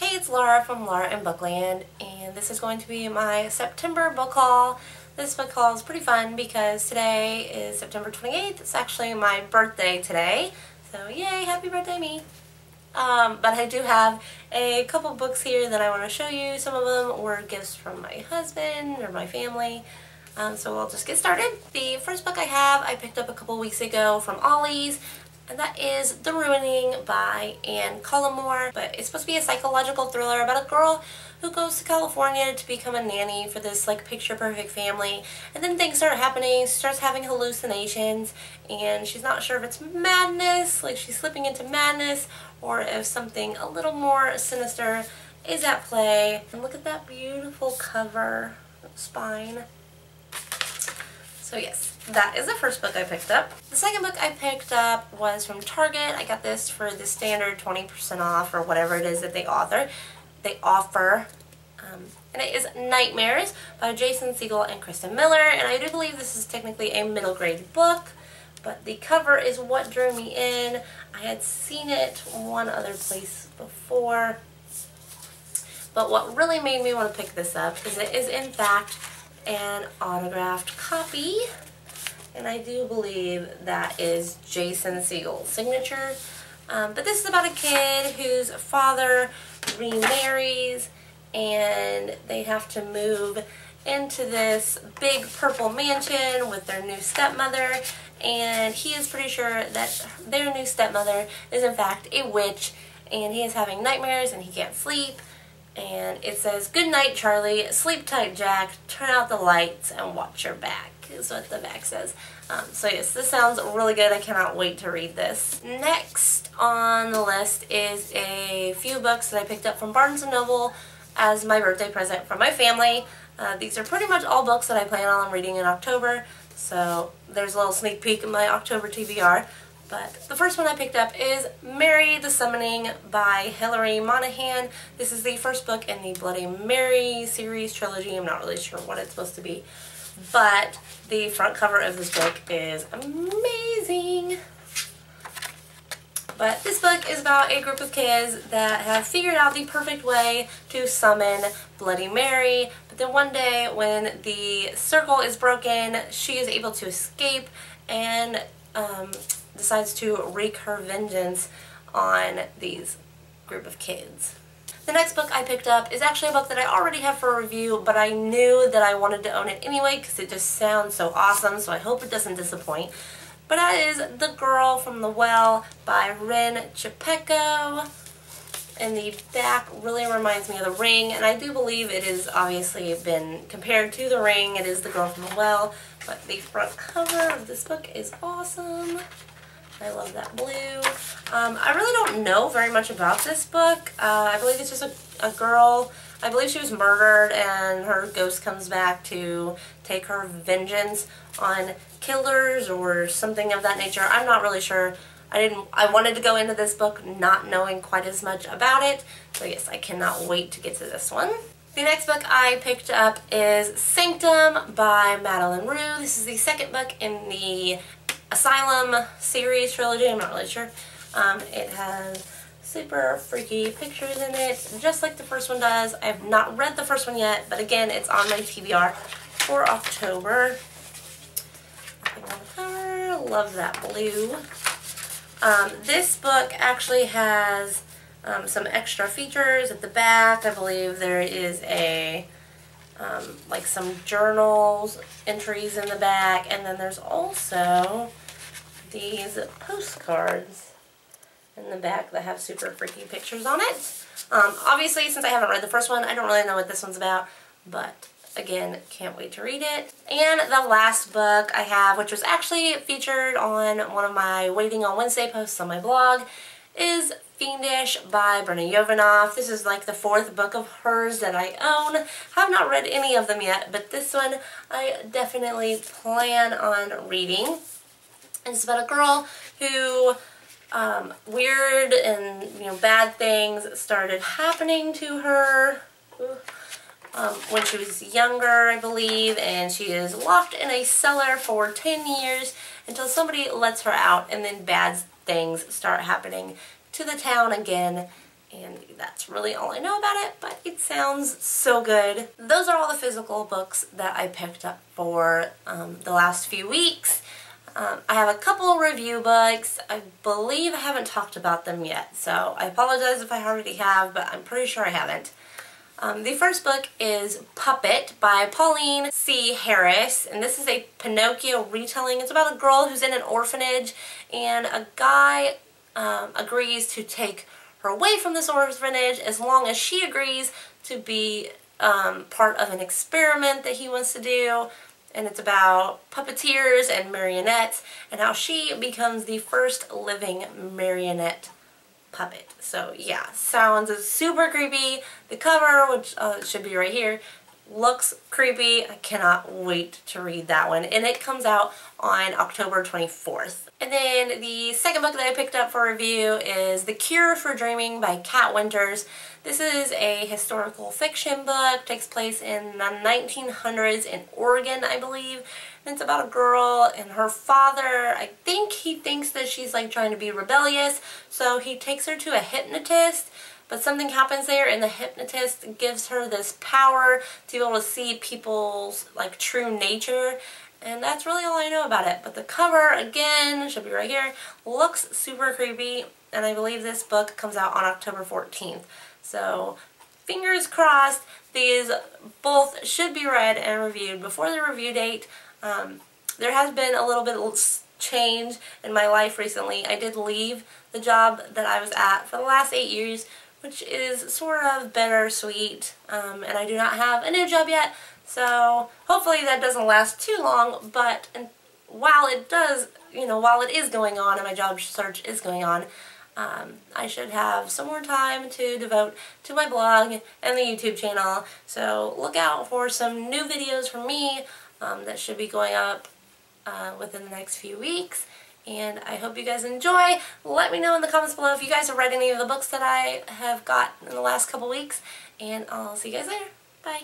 Hey, it's Laura from Laura and Bookland, and this is going to be my September book haul. This book haul is pretty fun because today is September 28th. It's actually my birthday today, so yay, happy birthday me. But I do have a couple books here that I want to show you. Some of them were gifts from my husband or my family. So we'll just get started. The first book I picked up a couple weeks ago from Ollie's, and that is The Ruining by Anne Collymore. But it's supposed to be a psychological thriller about a girl who goes to California to become a nanny for this like picture perfect family, and then things start happening. She starts having hallucinations, and she's not sure if it's madness, like she's slipping into madness, or if something a little more sinister is at play. And look at that beautiful cover, spine. So yes, that is the first book I picked up. The second book I picked up was from Target. I got this for the standard 20% off or whatever it is that they offer. And it is Nightmares by Jason Segel and Kristen Miller. And I do believe this is technically a middle grade book, but the cover is what drew me in. I had seen it one other place before, but what really made me want to pick this up is it is in fact an autographed copy, and I do believe that is Jason Segel's signature. But this is about a kid whose father remarries, and they have to move into this big purple mansion with their new stepmother, and he is pretty sure that their new stepmother is in fact a witch, and he is having nightmares and he can't sleep. And it says, "Good night, Charlie. Sleep tight, Jack. Turn out the lights and watch your back," is what the back says. So yes, this sounds really good. I cannot wait to read this. Next on the list is a few books that I picked up from Barnes & Noble as my birthday present from my family. These are pretty much all books that I plan on reading in October, so there's a little sneak peek in my October TBR. But the first one I picked up is Mary the Summoning by Hilary Monahan. This is the first book in the Bloody Mary series trilogy. I'm not really sure what it's supposed to be, but the front cover of this book is amazing. But this book is about a group of kids that have figured out the perfect way to summon Bloody Mary. But then one day when the circle is broken, she is able to escape and decides to wreak her vengeance on these group of kids. The next book I picked up is actually a book that I already have for a review, but I knew that I wanted to own it anyway because it just sounds so awesome, so I hope it doesn't disappoint. But that is The Girl from the Well by Rin Chiapeko. And the back really reminds me of The Ring, and I do believe it has obviously been compared to The Ring. It is The Girl from the Well, but the front cover of this book is awesome. I love that blue. I really don't know very much about this book. I believe it's just a girl. I believe she was murdered and her ghost comes back to take her vengeance on killers or something of that nature. I'm not really sure. I wanted to go into this book not knowing quite as much about it. So yes, I cannot wait to get to this one. The next book I picked up is Sanctum by Madeline Rue. This is the second book in the Asylum series trilogy. I'm not really sure. It has super freaky pictures in it, just like the first one does. I have not read the first one yet, but again, it's on my TBR for October. Love that blue. This book actually has some extra features at the back. I believe there is a like some journals entries in the back, and then there's also these postcards in the back that have super freaky pictures on it. Obviously, since I haven't read the first one, I don't really know what this one's about, but again, can't wait to read it. And the last book I have, which was actually featured on one of my Waiting on Wednesday posts on my blog, is Fiendish by Brena Jovanoff. This is like the fourth book of hers that I own. Have not read any of them yet, but this one I definitely plan on reading. It's about a girl who weird and bad things started happening to her when she was younger, I believe, and she is locked in a cellar for 10 years until somebody lets her out, and then bad things start happening to the town again, And that's really all I know about it, but it sounds so good. Those are all the physical books that I picked up for the last few weeks. I have a couple review books. I believe I haven't talked about them yet, so I apologize if I already have, but I'm pretty sure I haven't. The first book is Puppet by Pauline C. Harris, and this is a Pinocchio retelling. It's about a girl who's in an orphanage, and a guy agrees to take her away from this orphanage as long as she agrees to be part of an experiment that he wants to do. And it's about puppeteers and marionettes and how she becomes the first living marionette puppet. So yeah, sounds super creepy. The cover, which should be right here, looks creepy. I cannot wait to read that one. And it comes out on October 24th. And then the second book that I picked up for review is The Cure for Dreaming by Kat Winters. This is a historical fiction book. Takes place in the 1900s in Oregon, I believe. And it's about a girl and her father. I think he thinks that she's like trying to be rebellious, so he takes her to a hypnotist. But something happens there, and the hypnotist gives her this power to be able to see people's like true nature. And that's really all I know about it. But the cover, again, should be right here, looks super creepy. And I believe this book comes out on October 14th. So, fingers crossed, these both should be read and reviewed before the review date. There has been a little bit of change in my life recently. I did leave the job that I was at for the last 8 years, which is sort of bittersweet, and I do not have a new job yet. So hopefully that doesn't last too long, but while it does, while it is going on and my job search is going on, I should have some more time to devote to my blog and the YouTube channel. So look out for some new videos from me that should be going up within the next few weeks. And I hope you guys enjoy. Let me know in the comments below if you guys have read any of the books that I have got in the last couple weeks. And I'll see you guys later. Bye.